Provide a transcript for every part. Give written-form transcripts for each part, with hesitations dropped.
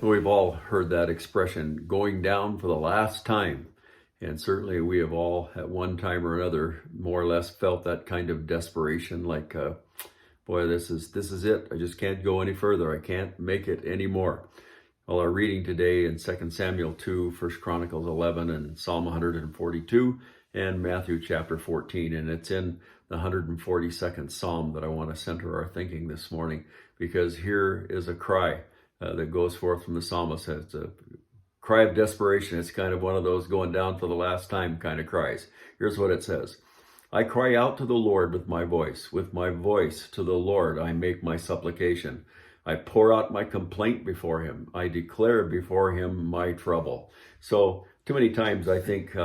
We've all heard that expression, going down for the last time. And certainly we have all, at one time or another, more or less felt that kind of desperation, like, boy, this is it. I just can't go any further. I can't make it anymore. Well, our reading today in 2 Samuel 2, 1 Chronicles 11, and Psalm 142, and Matthew chapter 14. And it's in the 142nd Psalm that I want to center our thinking this morning, because here is a cry that goes forth from the psalmist. It's a cry of desperation. It's kind of one of those going down for the last time kind of cries. Here's what it says. I cry out to the Lord with my voice. With my voice to the Lord I make my supplication. I pour out my complaint before him. I declare before him my trouble. So too many times I think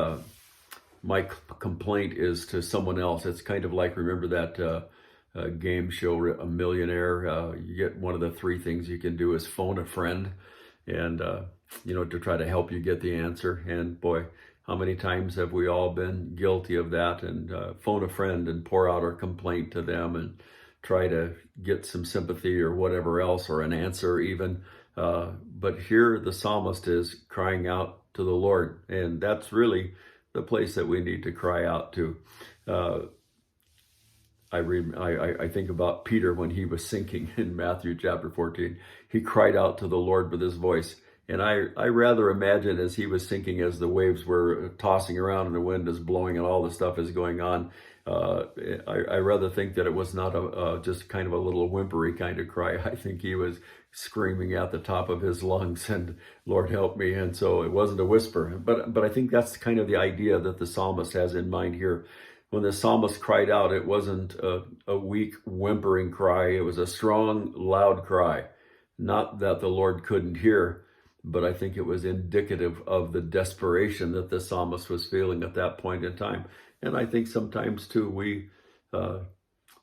my complaint is to someone else. It's kind of like, remember that game show, A Millionaire? You get one of the three things you can do is phone a friend, and to try to help you get the answer. And boy, how many times have we all been guilty of that, and phone a friend and pour out our complaint to them and try to get some sympathy or whatever else, or an answer even. But here the psalmist is crying out to the Lord, and that's really the place that we need to cry out to. I think about Peter when he was sinking in Matthew chapter 14. He cried out to the Lord with his voice. And I rather imagine as he was sinking, as the waves were tossing around and the wind is blowing and all the stuff is going on, I rather think that it was not just kind of a little whimpery kind of cry. I think he was screaming at the top of his lungs, and Lord help me. And so it wasn't a whisper. But I think that's kind of the idea that the psalmist has in mind here. When the psalmist cried out, it wasn't a weak, whimpering cry. It was a strong, loud cry. Not that the Lord couldn't hear, but I think it was indicative of the desperation that the psalmist was feeling at that point in time. And I think sometimes, too, we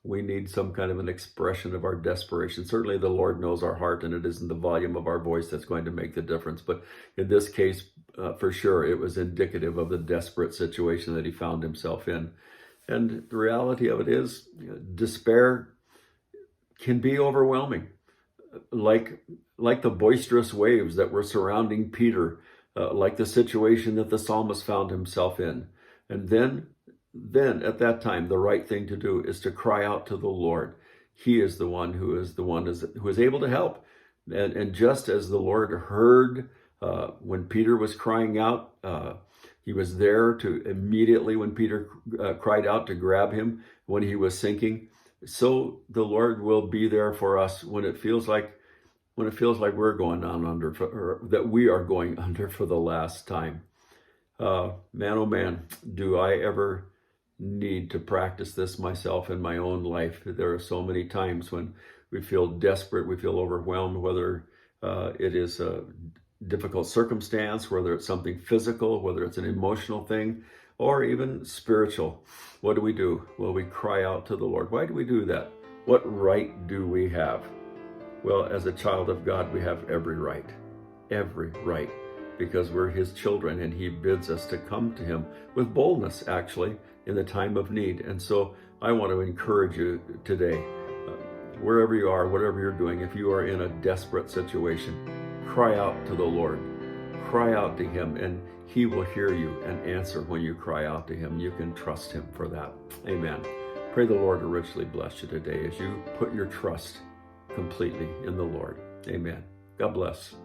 need some kind of an expression of our desperation. Certainly the Lord knows our heart, and it isn't the volume of our voice that's going to make the difference. But in this case, for sure, it was indicative of the desperate situation that he found himself in. And the reality of it is, despair can be overwhelming. Like the boisterous waves that were surrounding Peter, like the situation that the psalmist found himself in. And then at that time, the right thing to do is to cry out to the Lord. He is the one who is able to help. And just as the Lord heard when Peter was crying out, he was there to immediately, when Peter cried out, to grab him when he was sinking. So the Lord will be there for us when it feels like we're going down under, or that we are going under for the last time. Man, oh man, do I ever need to practice this myself in my own life. There are so many times when we feel desperate, we feel overwhelmed, whether it is a difficult circumstance, whether it's something physical, whether it's an emotional thing, or even spiritual. What do? Well, we cry out to the Lord. Why do we do that? What right do we have? Well, as a child of God, we have every right, because we're his children, and he bids us to come to him with boldness, actually, in the time of need. And so I want to encourage you today, wherever you are, whatever you're doing, if you are in a desperate situation, cry out to the Lord. Cry out to him, and he will hear you and answer when you cry out to him. You can trust him for that. Amen. Pray the Lord to richly bless you today as you put your trust completely in the Lord. Amen. God bless.